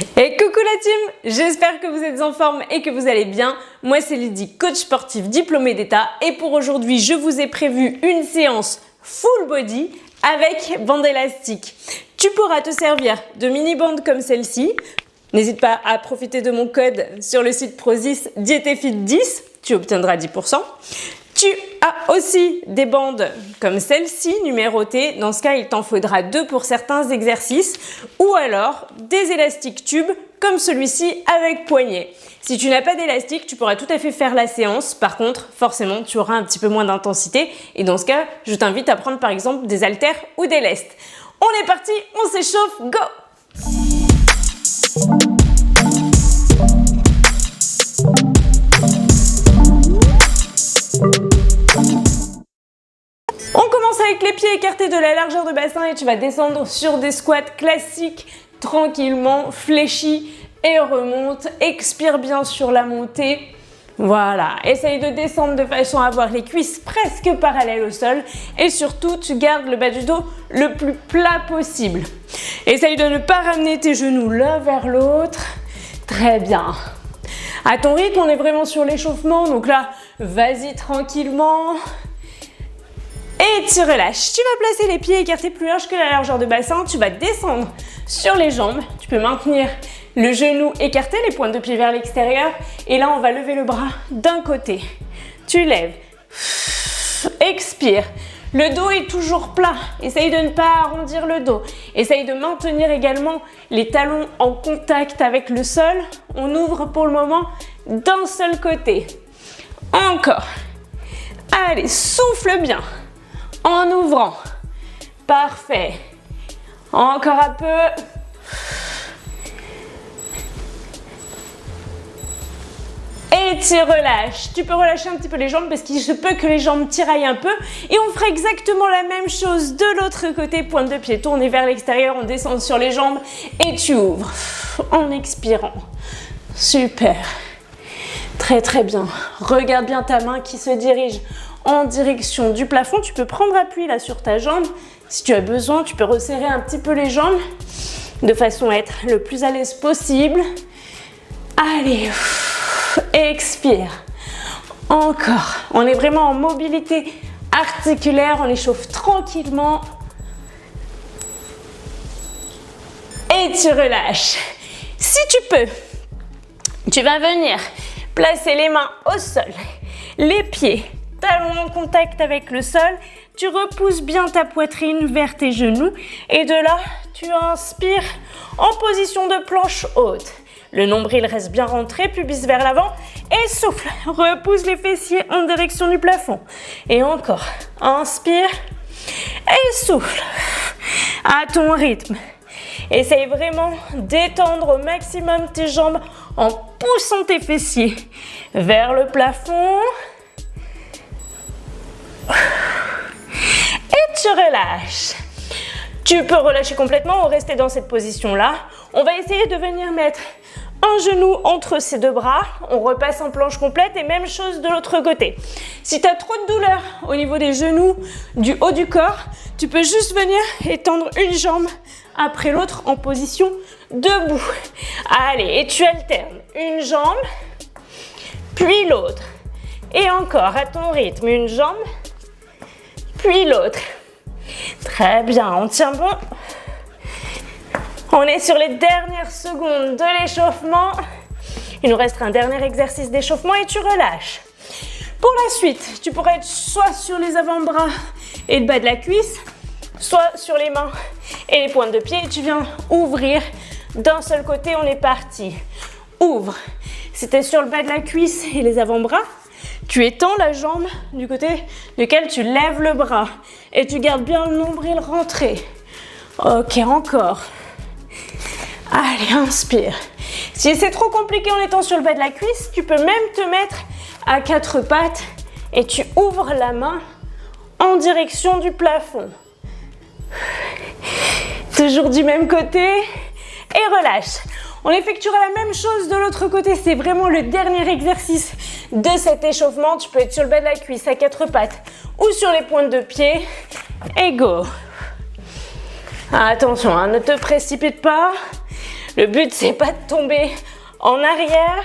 Et coucou la team, j'espère que vous êtes en forme et que vous allez bien. Moi c'est Lydie, coach sportif diplômée d'État et pour aujourd'hui je vous ai prévu une séance full body avec bande élastique. Tu pourras te servir de mini-bandes comme celle-ci. N'hésite pas à profiter de mon code sur le site Prozis Dietefit10, tu obtiendras 10%. Tu as aussi des bandes comme celle-ci, numérotées. Dans ce cas, il t'en faudra 2 pour certains exercices. Ou alors des élastiques tubes comme celui-ci avec poignet. Si tu n'as pas d'élastique, tu pourras tout à fait faire la séance. Par contre, forcément, tu auras un petit peu moins d'intensité. Et dans ce cas, je t'invite à prendre par exemple des haltères ou des lestes. On est parti, on s'échauffe, go! On commence avec les pieds écartés de la largeur de bassin et tu vas descendre sur des squats classiques, tranquillement, fléchis et remonte. Expire bien sur la montée. Voilà, essaye de descendre de façon à avoir les cuisses presque parallèles au sol et surtout tu gardes le bas du dos le plus plat possible. Essaye de ne pas ramener tes genoux l'un vers l'autre. Très bien. À ton rythme, on est vraiment sur l'échauffement, donc là, vas-y tranquillement. Et tu relâches. Tu vas placer les pieds écartés plus large que la largeur de bassin. Tu vas descendre sur les jambes. Tu peux maintenir le genou écarté, les pointes de pied vers l'extérieur. Et là, on va lever le bras d'un côté. Tu lèves. Expire. Le dos est toujours plat. Essaye de ne pas arrondir le dos. Essaye de maintenir également les talons en contact avec le sol. On ouvre pour le moment d'un seul côté. Encore. Allez, souffle bien. En ouvrant. Parfait. Encore un peu. Et tu relâches. Tu peux relâcher un petit peu les jambes parce qu'il se peut que les jambes tiraillent un peu. Et on fera exactement la même chose de l'autre côté. Pointe de pied tournée vers l'extérieur. On descend sur les jambes et tu ouvres en expirant. Super. Très très bien. Regarde bien ta main qui se dirige en direction du plafond. Tu peux prendre appui là sur ta jambe. Si tu as besoin, tu peux resserrer un petit peu les jambes de façon à être le plus à l'aise possible. Allez, expire. Encore. On est vraiment en mobilité articulaire. On échauffe tranquillement. Et tu relâches. Si tu peux, tu vas venir placer les mains au sol, les pieds talons en contact avec le sol, tu repousses bien ta poitrine vers tes genoux et de là, tu inspires en position de planche haute. Le nombril reste bien rentré, pubis vers l'avant et souffle. Repousse les fessiers en direction du plafond. Et encore, inspire et souffle à ton rythme. Essaye vraiment d'étendre au maximum tes jambes en poussant tes fessiers vers le plafond. Et tu relâches. Tu peux relâcher complètement ou rester dans cette position-là. On va essayer de venir mettre un genou entre ces deux bras. On repasse en planche complète et même chose de l'autre côté. Si tu as trop de douleur au niveau des genoux, du haut du corps, tu peux juste venir étendre une jambe après l'autre en position debout. Allez, et tu alternes une jambe, puis l'autre. Et encore à ton rythme, une jambe, puis l'autre. Très bien, on tient bon. On est sur les dernières secondes de l'échauffement. Il nous restera un dernier exercice d'échauffement et tu relâches. Pour la suite, tu pourrais être soit sur les avant-bras et le bas de la cuisse, soit sur les mains et les pointes de pied. Et tu viens ouvrir d'un seul côté, on est parti. Ouvre. Si tu es sur le bas de la cuisse et les avant-bras, tu étends la jambe du côté duquel tu lèves le bras et tu gardes bien le nombril rentré. Ok, encore. Allez, inspire. Si c'est trop compliqué en étant sur le bas de la cuisse, tu peux même te mettre à quatre pattes et tu ouvres la main en direction du plafond. Toujours du même côté et relâche. On effectuera la même chose de l'autre côté, c'est vraiment le dernier exercice de cet échauffement. Tu peux être sur le bas de la cuisse à quatre pattes ou sur les pointes de pied et go. Attention, hein, ne te précipite pas. Le but, c'est pas de tomber en arrière.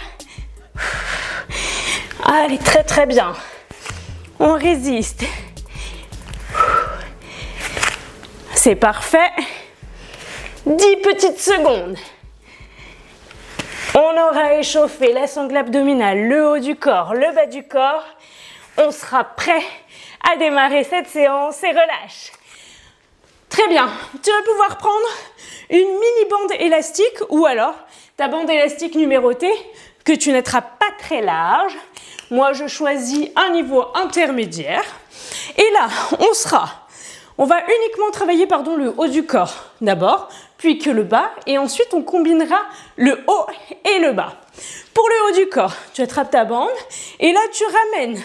Allez, très très bien. On résiste. C'est parfait. 10 petites secondes. On aura échauffé la sangle abdominale, le haut du corps, le bas du corps. On sera prêt à démarrer cette séance et relâche. Très bien. Tu vas pouvoir prendre une mini bande élastique ou alors ta bande élastique numérotée que tu n'être pas très large. Moi, je choisis un niveau intermédiaire. Et là, on va uniquement travailler le haut du corps d'abord, puis que le bas, et ensuite on combinera le haut et le bas. Pour le haut du corps, tu attrapes ta bande et là tu ramènes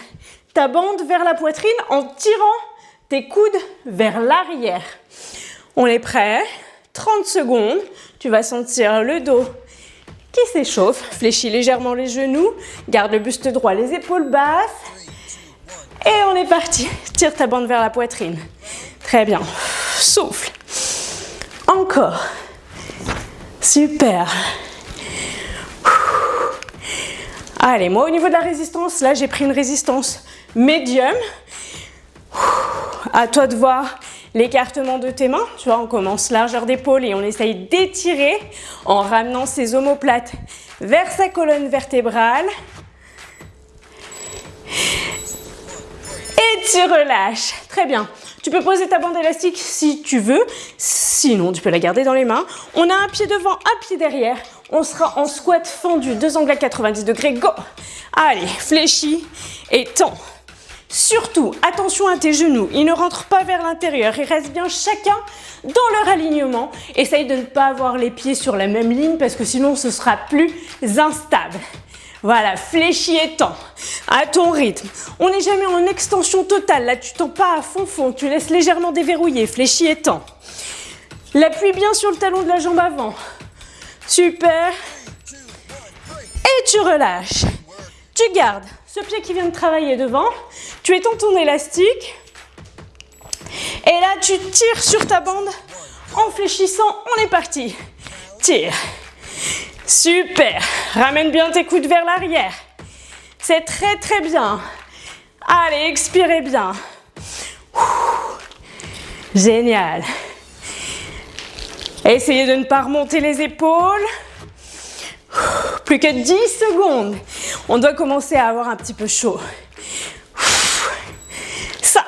ta bande vers la poitrine en tirant tes coudes vers l'arrière. On est prêt? 30 secondes, tu vas sentir le dos qui s'échauffe, fléchis légèrement les genoux, garde le buste droit, les épaules basses. Et on est parti. Tire ta bande vers la poitrine. Très bien. Souffle. Encore. Super. Allez, moi au niveau de la résistance, là j'ai pris une résistance médium. À toi de voir l'écartement de tes mains. Tu vois, on commence largeur d'épaule et on essaye d'étirer en ramenant ses omoplates vers sa colonne vertébrale. Et tu relâches. Très bien. Tu peux poser ta bande élastique si tu veux. Sinon, tu peux la garder dans les mains. On a un pied devant, un pied derrière. On sera en squat fendu. 2 angles à 90 degrés. Go! Allez, fléchis et tends. Surtout, attention à tes genoux. Ils ne rentrent pas vers l'intérieur. Ils restent bien chacun dans leur alignement. Essaye de ne pas avoir les pieds sur la même ligne parce que sinon, ce sera plus instable. Voilà, fléchis et tends, à ton rythme. On n'est jamais en extension totale, là tu tends pas à fond, tu laisses légèrement déverrouiller, fléchis et tends. L'appuie bien sur le talon de la jambe avant. Super. Et tu relâches. Tu gardes ce pied qui vient de travailler devant, tu étends ton élastique. Et là tu tires sur ta bande en fléchissant, on est parti. Tire. Super, ramène bien tes coudes vers l'arrière. C'est très très bien. Allez, expirez bien. Génial. Essayez de ne pas remonter les épaules. Plus que 10 secondes. On doit commencer à avoir un petit peu chaud. 5.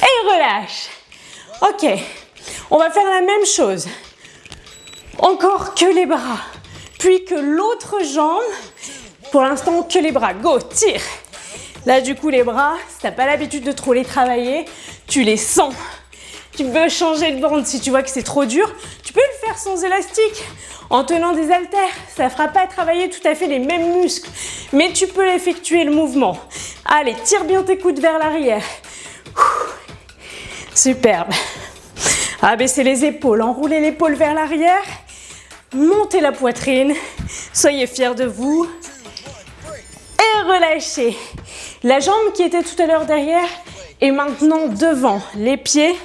Et relâche. Ok. On va faire la même chose. Encore que les bras. Puis que l'autre jambe. Pour l'instant, que les bras. Go, tire. Là, du coup, les bras, si tu n'as pas l'habitude de trop les travailler, tu les sens. Tu peux changer de bande si tu vois que c'est trop dur. Tu peux le faire sans élastique, en tenant des haltères. Ça ne fera pas travailler tout à fait les mêmes muscles. Mais tu peux effectuer le mouvement. Allez, tire bien tes coudes vers l'arrière. Superbe. Abaissez les épaules, enroulez l'épaule vers l'arrière, montez la poitrine, soyez fiers de vous et relâchez. La jambe qui était tout à l'heure derrière est maintenant devant, les pieds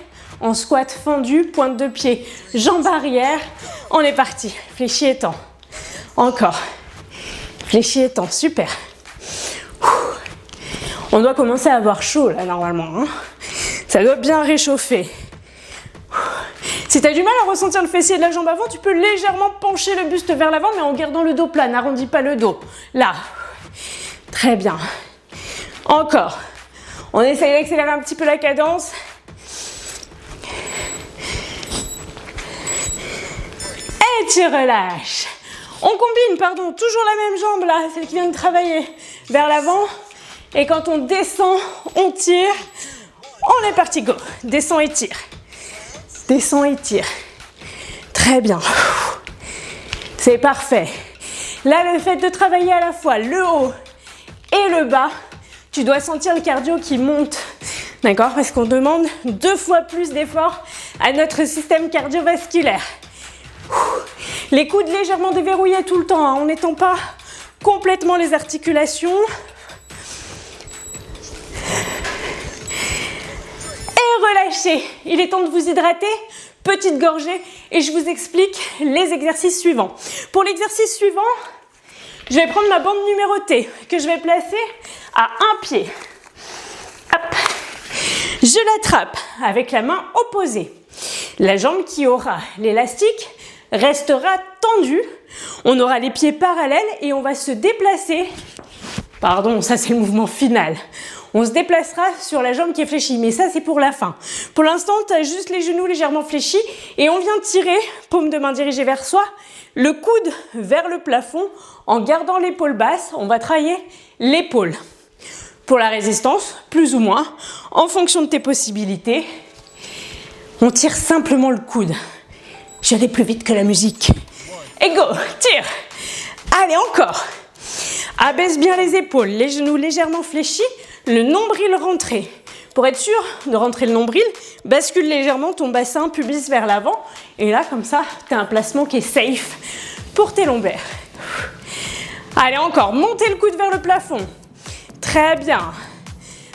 en squat fendu, pointe de pied, jambe arrière. On est parti, fléchis et tends. Encore, fléchis et tends, super. On doit commencer à avoir chaud là normalement, hein. Ça doit bien réchauffer. Si tu as du mal à ressentir le fessier de la jambe avant, tu peux légèrement pencher le buste vers l'avant, mais en gardant le dos plat, n'arrondis pas le dos. Là, très bien. Encore. On essaye d'accélérer un petit peu la cadence. Et tu relâches. On combine, toujours la même jambe là, celle qui vient de travailler, vers l'avant. Et quand on descend, on tire. On est parti, go. Descends et tire. Descends et tire. Très bien. C'est parfait. Là, le fait de travailler à la fois le haut et le bas, tu dois sentir le cardio qui monte. D'accord? Parce qu'on demande 2 fois plus d'efforts à notre système cardiovasculaire. Les coudes légèrement déverrouillés tout le temps, hein, on n'étend pas complètement les articulations. Et relâchez. Il est temps de vous hydrater. petite gorgée et je vous explique les exercices suivants. Pour l'exercice suivant, je vais prendre ma bande numérotée que je vais placer à un pied. Hop. Je l'attrape avec la main opposée. La jambe qui aura l'élastique restera tendue. On aura les pieds parallèles et on va se déplacer. Pardon, ça c'est le mouvement final. On se déplacera sur la jambe qui est fléchie, mais ça c'est pour la fin. Pour l'instant, tu as juste les genoux légèrement fléchis et on vient tirer, paume de main dirigée vers soi, le coude vers le plafond en gardant l'épaule basse. On va travailler l'épaule. Pour la résistance, plus ou moins, en fonction de tes possibilités, on tire simplement le coude. Je vais aller plus vite que la musique. Et go, tire. Allez, encore. Abaisse bien les épaules, les genoux légèrement fléchis, le nombril rentré. Pour être sûr de rentrer le nombril, bascule légèrement ton bassin pubis vers l'avant. Et là, comme ça, tu as un placement qui est safe pour tes lombaires. Allez, encore, montez le coude vers le plafond. Très bien.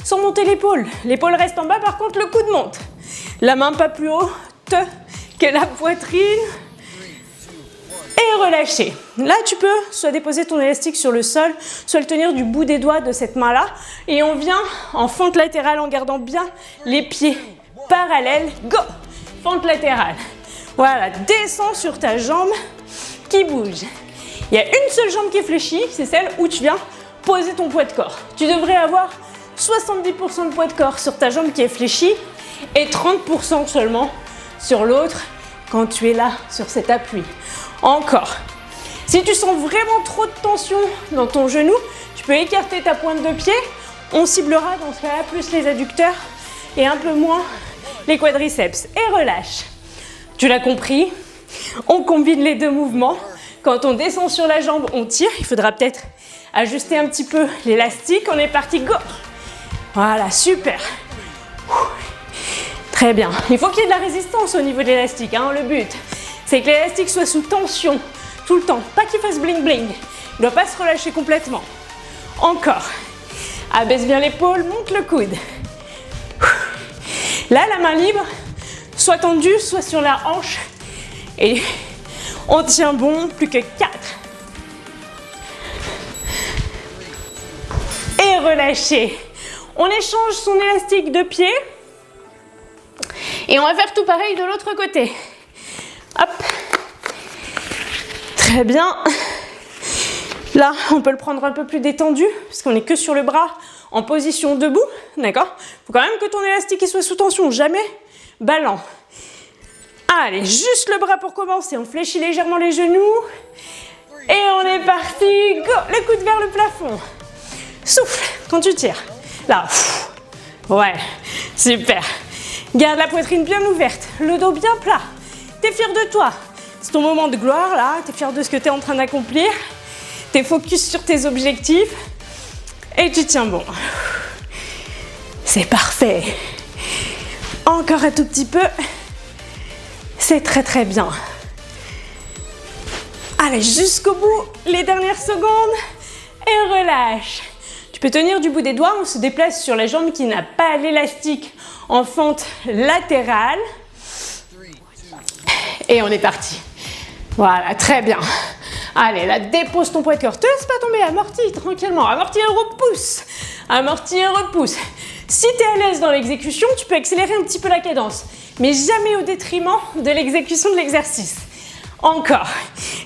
Sans monter l'épaule. L'épaule reste en bas, par contre, le coude monte. La main pas plus haute que la poitrine. Et relâcher. Là, tu peux soit déposer ton élastique sur le sol, soit le tenir du bout des doigts de cette main-là. Et on vient en fente latérale en gardant bien les pieds parallèles. Go! Fente latérale. Voilà, descends sur ta jambe qui bouge. Il y a une seule jambe qui est fléchie, c'est celle où tu viens poser ton poids de corps. Tu devrais avoir 70% de poids de corps sur ta jambe qui est fléchie et 30% seulement sur l'autre quand tu es là, sur cet appui. Encore. Si tu sens vraiment trop de tension dans ton genou, tu peux écarter ta pointe de pied. On ciblera dans ce cas-là plus les adducteurs et un peu moins les quadriceps. Et relâche. Tu l'as compris, on combine les deux mouvements. Quand on descend sur la jambe, on tire. Il faudra peut-être ajuster un petit peu l'élastique. On est parti, go! Voilà, super. Très bien. Il faut qu'il y ait de la résistance au niveau de l'élastique. Le but, c'est que l'élastique soit sous tension tout le temps. Pas qu'il fasse bling bling. Il ne doit pas se relâcher complètement. Encore. Abaisse bien l'épaule, monte le coude. Là, la main libre, soit tendue, soit sur la hanche. Et on tient bon, plus que 4. Et relâcher. On échange son élastique de pied. Et on va faire tout pareil de l'autre côté. Hop. Très bien. Là, on peut le prendre un peu plus détendu, parce qu'on n'est que sur le bras en position debout. D'accord ? Il faut quand même que ton élastique soit sous tension, jamais ballant. Allez, juste le bras pour commencer. On fléchit légèrement les genoux. Et on est parti. Go! Le coude vers le plafond. Souffle quand tu tires. Là. Ouais, super. Garde la poitrine bien ouverte, le dos bien plat. T'es fier de toi. C'est ton moment de gloire là. T'es fier de ce que t'es en train d'accomplir. T'es focus sur tes objectifs. Et tu tiens bon. C'est parfait. Encore un tout petit peu. C'est très très bien. Allez, jusqu'au bout, les dernières secondes. Et relâche. Tu peux tenir du bout des doigts. On se déplace sur la jambe qui n'a pas l'élastique en fente latérale. Et on est parti. Voilà, très bien. Allez, là, dépose ton poids de corps. Te laisse pas tomber, amortis tranquillement. Amortis et repousse. Amortis et repousse. Si tu es à l'aise dans l'exécution, tu peux accélérer un petit peu la cadence, mais jamais au détriment de l'exécution de l'exercice. Encore.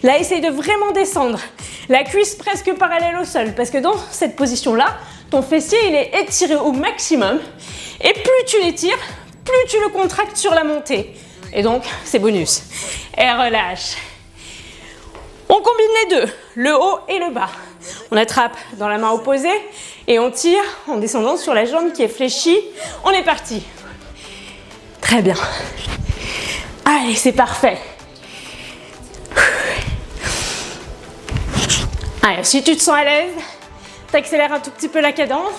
Là, essaye de vraiment descendre. La cuisse presque parallèle au sol, parce que dans cette position-là, ton fessier, il est étiré au maximum. Et plus tu l'étires, plus tu le contractes sur la montée. Et donc, c'est bonus. Et relâche. On combine les deux, le haut et le bas. On attrape dans la main opposée et on tire en descendant sur la jambe qui est fléchie. On est parti. Très bien. Allez, c'est parfait. Allez, si tu te sens à l'aise, t'accélères un tout petit peu la cadence.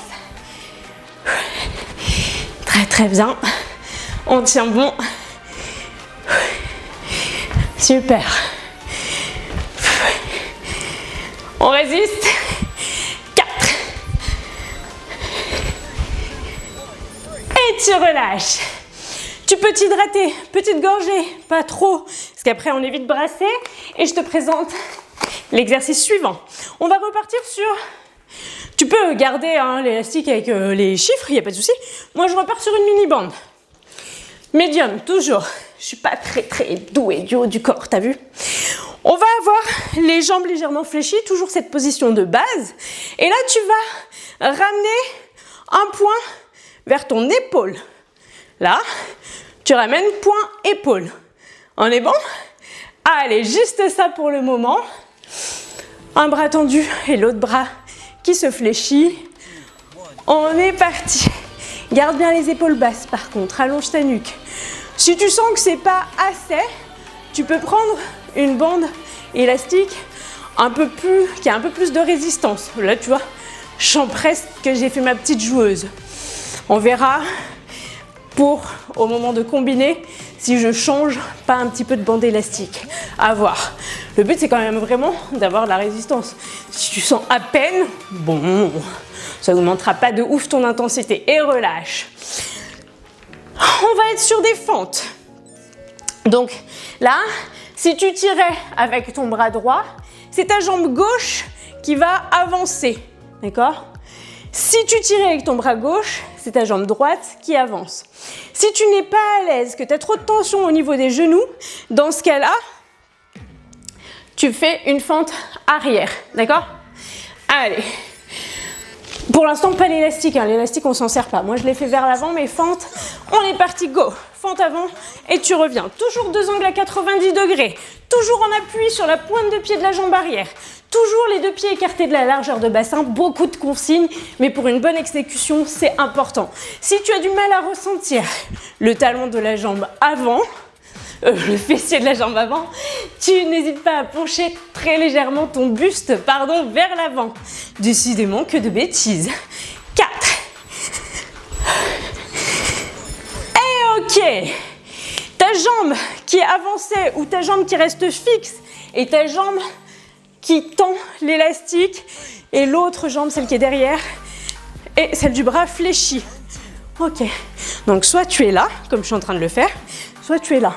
Très très bien. On tient bon. Super. On résiste. 4. Et tu relâches. Tu peux t'hydrater, petite gorgée, pas trop, parce qu'après on est vite brassé. Et je te présente l'exercice suivant. On va repartir sur... Tu peux garder hein, l'élastique avec les chiffres, il n'y a pas de souci. Moi, je repars sur une mini-bande. Médium, toujours. Je ne suis pas très douée du haut du corps, t'as vu? On va avoir les jambes légèrement fléchies, toujours cette position de base. Et là, tu vas ramener un point vers ton épaule. Là, tu ramènes point épaule. On est bon? Allez, juste ça pour le moment. Un bras tendu et l'autre bras qui se fléchit. On est parti. Garde bien les épaules basses par contre, allonge ta nuque. Si tu sens que c'est pas assez, tu peux prendre une bande élastique qui a un peu plus de résistance. Là, tu vois, je sens presque que j'ai fait ma petite joueuse. On verra au moment de combiner si je change pas un petit peu de bande élastique. À voir. Le but, c'est quand même vraiment d'avoir de la résistance. Si tu sens à peine, bon, ça n'augmentera pas de ouf ton intensité. Et relâche. On va être sur des fentes. Donc là, si tu tirais avec ton bras droit, c'est ta jambe gauche qui va avancer. D'accord? Si tu tirais avec ton bras gauche, c'est ta jambe droite qui avance. Si tu n'es pas à l'aise, que tu as trop de tension au niveau des genoux, dans ce cas-là, tu fais une fente arrière. D'accord? Allez. Pour l'instant, pas l'élastique. Hein. L'élastique, on s'en sert pas. Moi, je l'ai fait vers l'avant, mais fente, on est parti, go. Fente avant et tu reviens. Toujours deux angles à 90 degrés. Toujours en appui sur la pointe de pied de la jambe arrière. Toujours les deux pieds écartés de la largeur de bassin. Beaucoup de consignes, mais pour une bonne exécution, c'est important. Si tu as du mal à ressentir le talon de la jambe avant, le fessier de la jambe avant, tu n'hésites pas à pencher très légèrement ton buste, vers l'avant. Décidément que de bêtises. 4. Et ok. Ta jambe qui est avancée ou ta jambe qui reste fixe et ta jambe qui tend l'élastique et l'autre jambe, celle qui est derrière, et celle du bras fléchie. Ok. Donc soit tu es là, comme je suis en train de le faire, soit tu es là.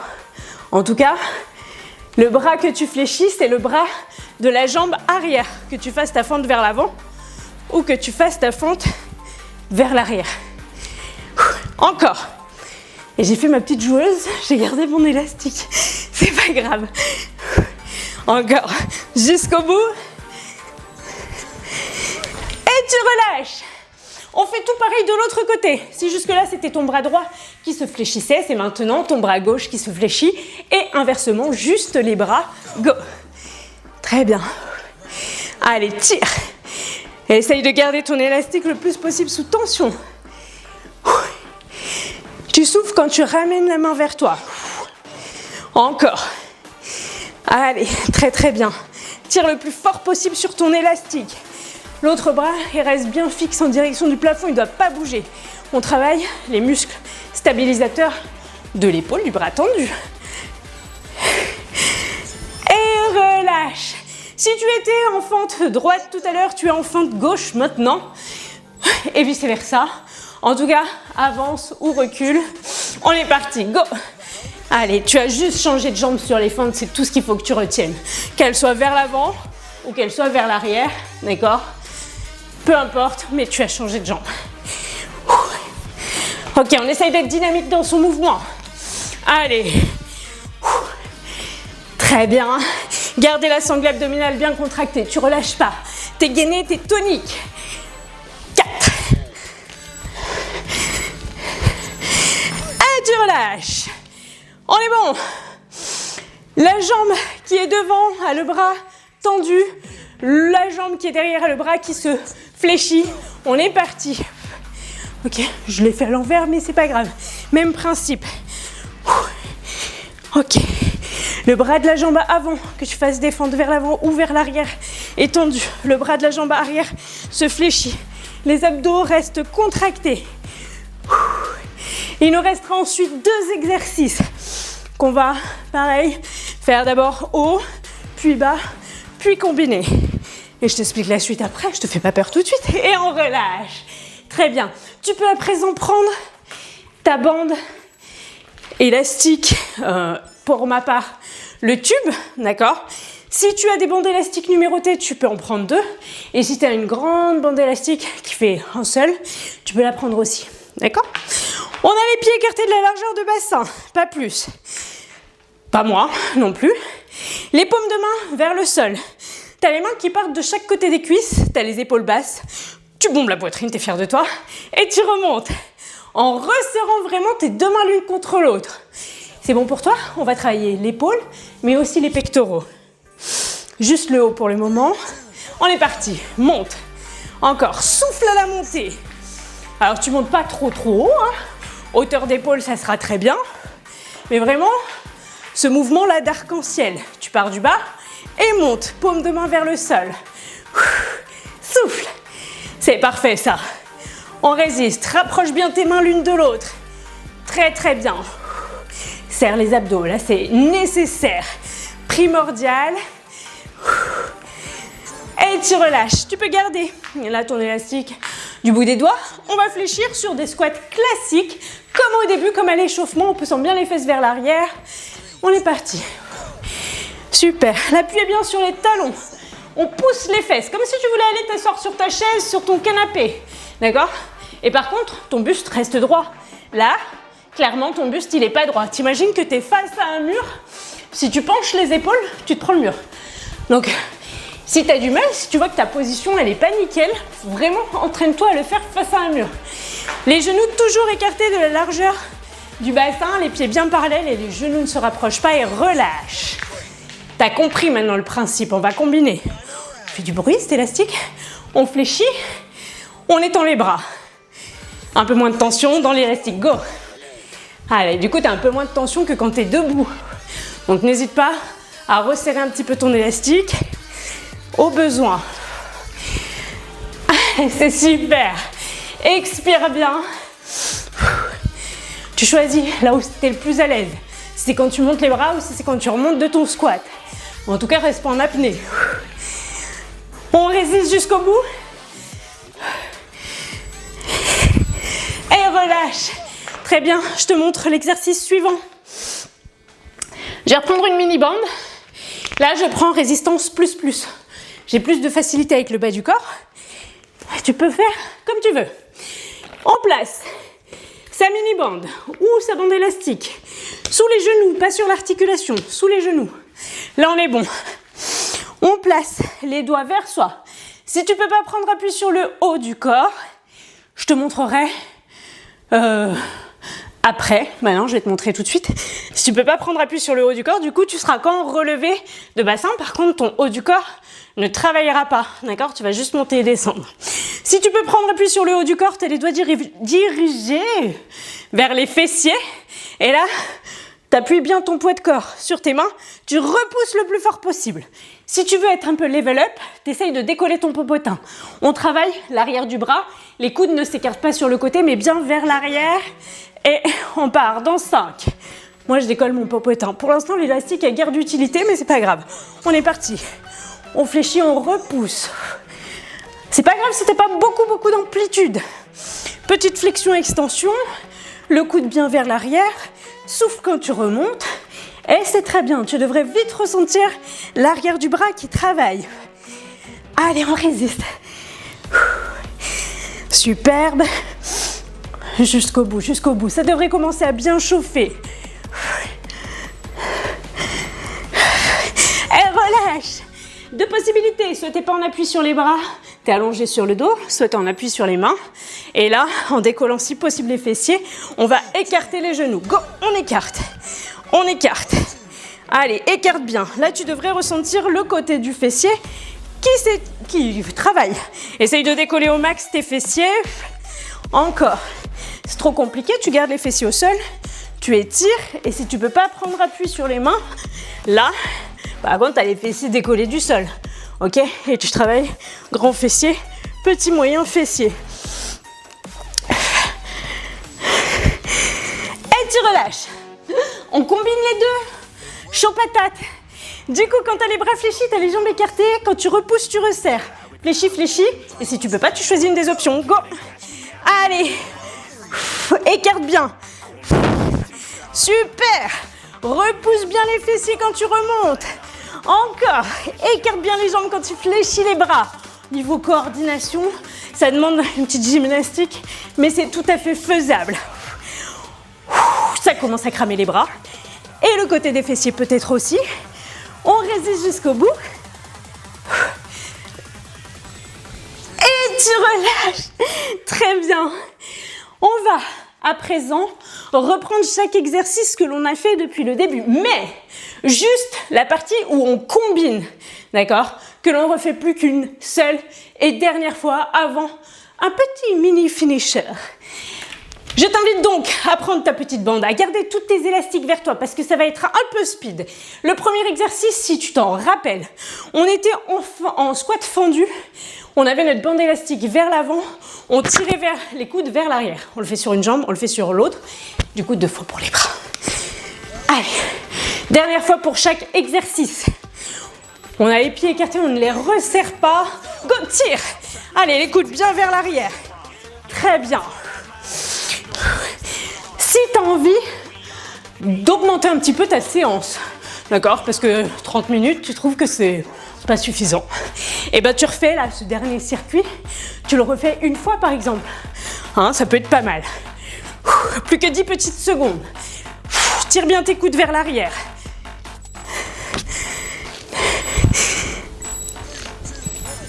En tout cas, le bras que tu fléchis, c'est le bras de la jambe arrière. Que tu fasses ta fente vers l'avant ou que tu fasses ta fente vers l'arrière. Encore. Et j'ai fait ma petite joueuse, j'ai gardé mon élastique. C'est pas grave. Encore. Jusqu'au bout. Et tu relâches. On fait tout pareil de l'autre côté. Si jusque-là, c'était ton bras droit qui se fléchissait, c'est maintenant ton bras gauche qui se fléchit. Et inversement, juste les bras. Go. Très bien. Allez, tire. Et essaye de garder ton élastique le plus possible sous tension. Tu souffles quand tu ramènes la main vers toi. Encore. Allez, très bien. Tire le plus fort possible sur ton élastique. L'autre bras, il reste bien fixe en direction du plafond, il ne doit pas bouger. On travaille les muscles stabilisateurs de l'épaule, du bras tendu. Et relâche. Si tu étais en fente droite tout à l'heure, tu es en fente gauche maintenant. Et vice versa. En tout cas, avance ou recule. On est parti, go. Allez, tu as juste changé de jambe sur les fentes, c'est tout ce qu'il faut que tu retiennes. Qu'elle soit vers l'avant ou qu'elle soit vers l'arrière, d'accord? Peu importe, mais tu as changé de jambe. Ok, on essaye d'être dynamique dans son mouvement. Allez. Très bien. Gardez la sangle abdominale bien contractée, tu relâches pas. T'es gainé, t'es tonique. 4. Et tu relâches. On est bon. La jambe qui est devant a le bras tendu. La jambe qui est derrière a le bras qui se fléchit. On est parti. Ok, je l'ai fait à l'envers, mais c'est pas grave. Même principe. Ok. Le bras de la jambe avant, que tu fasses des fentes vers l'avant ou vers l'arrière, est tendu. Le bras de la jambe arrière se fléchit. Les abdos restent contractés. Il nous restera ensuite 2 exercices qu'on va, pareil, faire d'abord haut, puis bas, puis combiné. Et je t'explique la suite après, je te fais pas peur tout de suite. Et on relâche. Très bien. Tu peux à présent prendre ta bande élastique, pour ma part, le tube, d'accord? Si tu as des bandes élastiques numérotées, tu peux en prendre 2. Et si tu as une grande bande élastique qui fait un seul, tu peux la prendre aussi, d'accord? On a les pieds écartés de la largeur de bassin, pas plus. Pas moi non plus. Les paumes de main vers le sol. Tu as les mains qui partent de chaque côté des cuisses, tu as les épaules basses. Tu bombes la poitrine, tu es fier de toi. Et tu remontes en resserrant vraiment tes 2 mains l'une contre l'autre. C'est bon pour toi? On va travailler l'épaule, mais aussi les pectoraux. Juste le haut pour le moment. On est parti. Monte. Encore. Souffle à la montée. Alors, tu montes pas trop haut. Hein. Hauteur d'épaule, ça sera très bien. Mais vraiment, ce mouvement-là d'arc-en-ciel. Tu pars du bas et monte. Paume de main vers le sol. Souffle. C'est parfait, ça. On résiste. Rapproche bien tes mains l'une de l'autre. Très, très bien. Serre les abdos. Là, c'est nécessaire. Primordial. Et tu relâches. Tu peux garder là ton élastique du bout des doigts. On va fléchir sur des squats classiques, comme au début, comme à l'échauffement, en poussant bien les fesses vers l'arrière. On est parti. Super. L'appui est bien sur les talons. On pousse les fesses, comme si tu voulais aller t'asseoir sur ta chaise, sur ton canapé. D'accord? Et par contre, ton buste reste droit. Là, clairement, ton buste, il n'est pas droit. T'imagines que tu es face à un mur. Si tu penches les épaules, tu te prends le mur. Donc, si tu as du mal, si tu vois que ta position, elle n'est pas nickel, vraiment, entraîne-toi à le faire face à un mur. Les genoux toujours écartés de la largeur du bassin, les pieds bien parallèles et les genoux ne se rapprochent pas et relâche. Tu as compris maintenant le principe, on va combiner. On fait du bruit, c'est élastique. On fléchit, on étend les bras. Un peu moins de tension dans l'élastique, go. Allez, du coup, tu as un peu moins de tension que quand tu es debout. Donc, n'hésite pas à resserrer un petit peu ton élastique au besoin. C'est super. Expire bien. Tu choisis là où tu es le plus à l'aise. Si c'est quand tu montes les bras ou si c'est quand tu remontes de ton squat. En tout cas, reste pas en apnée. On résiste jusqu'au bout. Et relâche. Très bien, je te montre l'exercice suivant. Je vais reprendre une mini-bande. Là, je prends résistance plus. J'ai plus de facilité avec le bas du corps. Tu peux faire comme tu veux. On place sa mini-bande ou sa bande élastique sous les genoux, pas sur l'articulation, sous les genoux. Là, on est bon. On place les doigts vers soi. Si tu ne peux pas prendre appui sur le haut du corps, je te montrerai après. Maintenant, je vais te montrer tout de suite. Si tu ne peux pas prendre appui sur le haut du corps, du coup, tu seras qu'en relevé de bassin. Par contre, ton haut du corps ne travaillera pas. D'accord? Tu vas juste monter et descendre. Si tu peux prendre appui sur le haut du corps, tu as les doigts dirigés vers les fessiers. Et là, tu appuies bien ton poids de corps sur tes mains. Tu repousses le plus fort possible. Si tu veux être un peu level up, tu essayes de décoller ton popotin. On travaille l'arrière du bras. Les coudes ne s'écartent pas sur le côté, mais bien vers l'arrière. Et on part dans 5. Moi, je décolle mon popotin. Pour l'instant, l'élastique a guère d'utilité, mais c'est pas grave. On est parti. On fléchit, on repousse. C'est pas grave si t'as pas beaucoup d'amplitude. Petite flexion, extension. Le coude bien vers l'arrière. Souffle quand tu remontes. Et c'est très bien. Tu devrais vite ressentir l'arrière du bras qui travaille. Allez, on résiste. Superbe. Jusqu'au bout. Ça devrait commencer à bien chauffer. Et relâche. 2 possibilités. Soit t'es pas en appui sur les bras, t'es allongé sur le dos, soit t'es en appui sur les mains. Et là, en décollant si possible les fessiers, on va écarter les genoux. Go, on écarte. On écarte. Allez, écarte bien. Là, tu devrais ressentir le côté du fessier qui travaille. Essaye de décoller au max tes fessiers. Encore. C'est trop compliqué, tu gardes les fessiers au sol, tu étires, et si tu peux pas prendre appui sur les mains, là, par contre, tu as les fessiers décollés du sol, ok? Et tu travailles grand fessier, petit moyen fessier. Et tu relâches. On combine les deux. Chaud patate. Du coup, quand tu as les bras fléchis, tu as les jambes écartées, quand tu repousses, tu resserres. Fléchis, et si tu peux pas, tu choisis une des options. Go. Allez. Écarte bien. Super. Repousse bien les fessiers quand tu remontes. Encore. Écarte bien les jambes quand tu fléchis les bras. Niveau coordination, ça demande une petite gymnastique, mais c'est tout à fait faisable. Ça commence à cramer les bras. Et le côté des fessiers peut-être aussi. On résiste jusqu'au bout. Et tu relâches. Très bien. On va à présent reprendre chaque exercice que l'on a fait depuis le début. Mais juste la partie où on combine. D'accord? Que l'on ne refait plus qu'une seule et dernière fois avant un petit mini finisher. Je t'invite donc à prendre ta petite bande, à garder toutes tes élastiques vers toi parce que ça va être un peu speed. Le premier exercice, si tu t'en rappelles, on était en squat fendu, on avait notre bande élastique vers l'avant, on tirait vers les coudes vers l'arrière. On le fait sur une jambe, on le fait sur l'autre, du coup 2 fois pour les bras. Allez, dernière fois pour chaque exercice. On a les pieds écartés, on ne les resserre pas. Go, tire. Allez, les coudes bien vers l'arrière. Très bien. Si tu as envie d'augmenter un petit peu ta séance, d'accord, parce que 30 minutes, tu trouves que c'est pas suffisant, et ben tu refais là ce dernier circuit, tu le refais une fois par exemple. Hein, ça peut être pas mal. Plus que 10 petites secondes. Tire bien tes coudes vers l'arrière.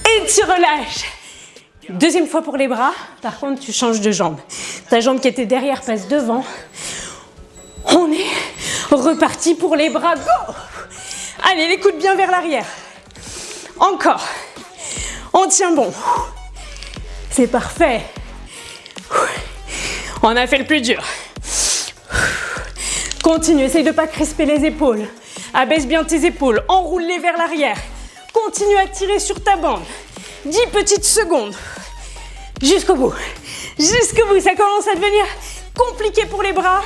Et tu relâches. Deuxième fois pour les bras. Par contre, tu changes de jambe. Ta jambe qui était derrière passe devant. On est reparti pour les bras. Go! Allez, les coudes bien vers l'arrière. Encore. On tient bon. C'est parfait. On a fait le plus dur. Continue, essaye de ne pas crisper les épaules. Abaisse bien tes épaules, enroule-les vers l'arrière. Continue à tirer sur ta bande. 10 petites secondes. Jusqu'au bout. Jusqu'au bout. Ça commence à devenir compliqué pour les bras,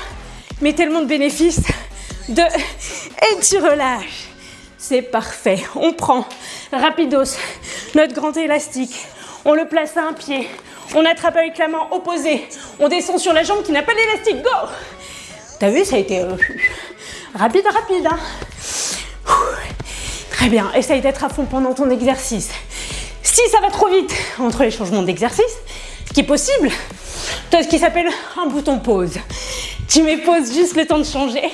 mais tellement de bénéfices. Et tu relâches. C'est parfait. On prend rapidos notre grand élastique. On le place à un pied. On attrape avec la main opposée. On descend sur la jambe qui n'a pas d'élastique. Go! T'as vu, ça a été rapide. Hein. Très bien. Essaye d'être à fond pendant ton exercice. Si ça va trop vite entre les changements d'exercice, ce qui est possible, tu as ce qui s'appelle un bouton pause. Tu mets pause juste le temps de changer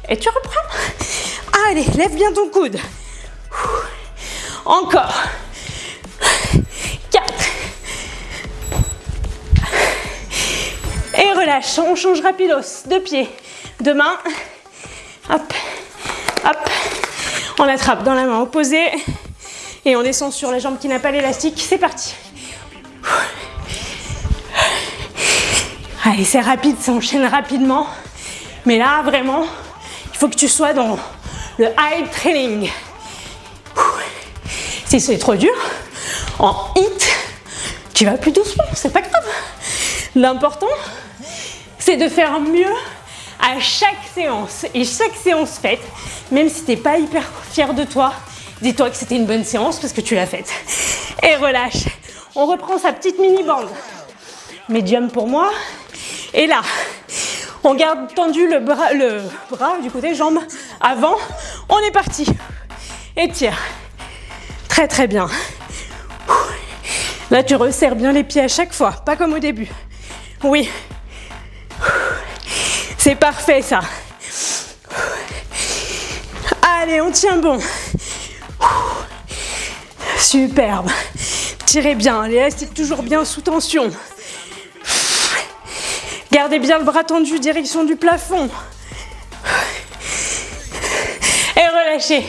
et tu reprends. Allez, lève bien ton coude. Encore. 4. Et relâche. On change rapidos. 2 pieds, 2 mains. Hop, hop. On attrape dans la main opposée. Et on descend sur la jambe qui n'a pas l'élastique. C'est parti. Allez, c'est rapide, ça enchaîne rapidement. Mais là, vraiment, il faut que tu sois dans le high training. Si c'est trop dur, en hit, tu vas plus doucement, c'est pas grave. L'important, c'est de faire mieux à chaque séance. Et chaque séance faite, même si tu n'es pas hyper fier de toi, dis-toi que c'était une bonne séance parce que tu l'as faite. Et relâche. On reprend sa petite mini-bande. Médium pour moi. Et là, on garde tendu le bras du côté jambe avant. On est parti. Et tire. Très très bien. Là, tu resserres bien les pieds à chaque fois. Pas comme au début. Oui. C'est parfait ça. Allez, on tient bon. Superbe. Tirez bien, l'élastique toujours bien sous tension. Gardez bien le bras tendu, direction du plafond. Et relâchez.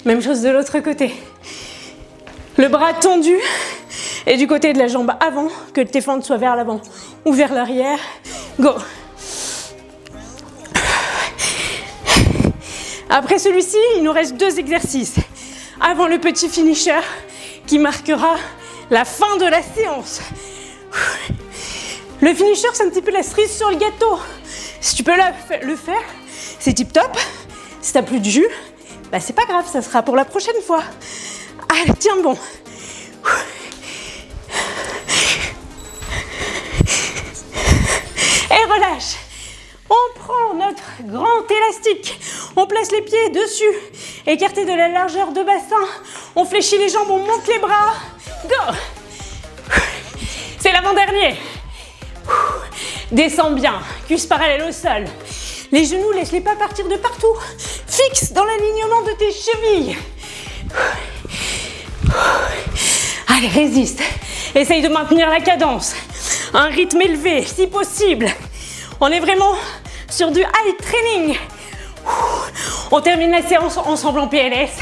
Même chose de l'autre côté. Le bras tendu et du côté de la jambe avant, que tes fentes soient vers l'avant ou vers l'arrière. Go. Après celui-ci, il nous reste 2 exercices. Avant le petit finisher qui marquera la fin de la séance. Le finisher, c'est un petit peu la cerise sur le gâteau. Si tu peux le faire, c'est tip top. Si t'as plus de jus, bah c'est pas grave, ça sera pour la prochaine fois. Allez, tiens bon. Et relâche. On prend notre grand élastique, on place les pieds dessus, écarté de la largeur de bassin, on fléchit les jambes, on monte les bras. Go! C'est l'avant-dernier. Descends bien, cuisses parallèles au sol. Les genoux, laisse-les pas partir de partout. Fixe dans l'alignement de tes chevilles. Allez, résiste. Essaye de maintenir la cadence. Un rythme élevé, si possible. On est vraiment sur du high training. On termine la séance ensemble en PLS.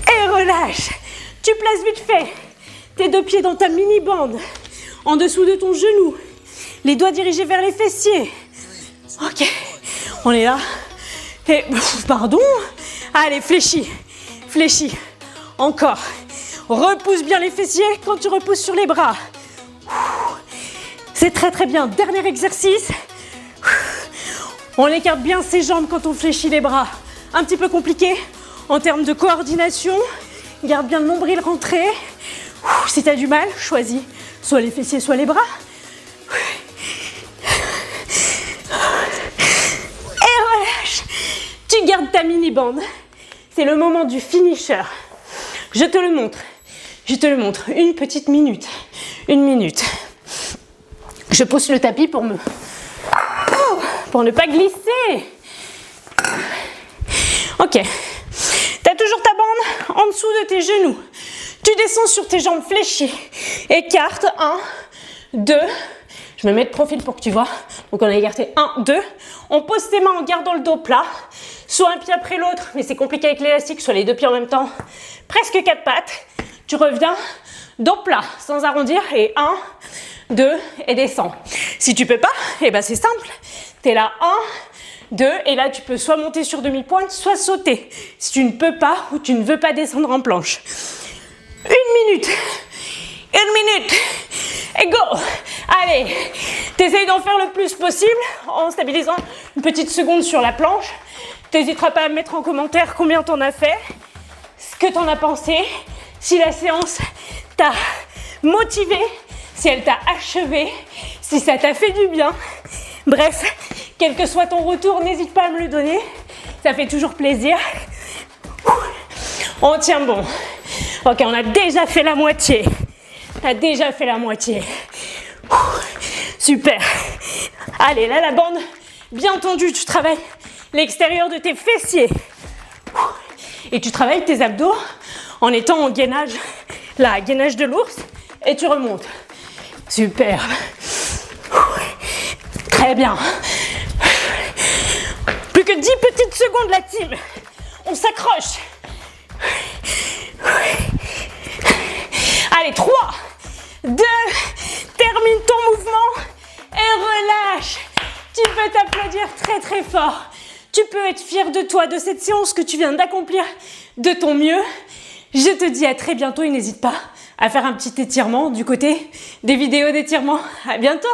Et relâche. Tu places vite fait tes deux pieds dans ta mini-bande, en dessous de ton genou. Les doigts dirigés vers les fessiers. Ok, on est là. Et, pardon. Allez, fléchis, fléchis. Encore. Repousse bien les fessiers quand tu repousses sur les bras. C'est très très bien. Dernier exercice. On écarte bien ses jambes quand on fléchit les bras. Un petit peu compliqué en termes de coordination. Garde bien le nombril rentré. Si tu as du mal, choisis soit les fessiers, soit les bras. Et relâche. Tu gardes ta mini-bande. C'est le moment du finisher. Je te le montre. Je te le montre. Une petite minute. Une minute. Je pousse le tapis pour ne pas glisser. Ok. Tu as toujours ta bande en dessous de tes genoux. Tu descends sur tes jambes fléchies. Écarte. 1, 2. Je me mets de profil pour que tu vois. Donc on a écarté 1, 2. On pose tes mains en gardant le dos plat. Soit un pied après l'autre, mais c'est compliqué avec l'élastique, soit les deux pieds en même temps. Presque 4 pattes. Tu reviens, dos plat, sans arrondir. Et 1, 2, et descends. Si tu peux pas, eh ben c'est simple. Tu es là, 1, 2, et là tu peux soit monter sur demi-pointe, soit sauter. Si tu ne peux pas ou tu ne veux pas descendre en planche. Une minute, et go. Allez, t'essayes d'en faire le plus possible en stabilisant une petite seconde sur la planche. T'hésiteras pas à me mettre en commentaire combien t'en as fait, ce que t'en as pensé, si la séance t'a motivé, si elle t'a achevé, si ça t'a fait du bien. Bref, quel que soit ton retour, n'hésite pas à me le donner, ça fait toujours plaisir. On tient bon. Ok, on a déjà fait la moitié. T'as déjà fait la moitié. Super. Allez, là la bande bien tendue, tu travailles l'extérieur de tes fessiers. Et tu travailles tes abdos en étant en gainage, là, gainage de l'ours, et tu remontes. Super. Très bien. Plus que 10 petites secondes la team. On s'accroche. Allez, 3, 2, termine ton mouvement et relâche. Tu peux t'applaudir très très fort. Tu peux être fier de toi, de cette séance que tu viens d'accomplir de ton mieux. Je te dis à très bientôt et n'hésite pas à faire un petit étirement du côté des vidéos d'étirement. À bientôt.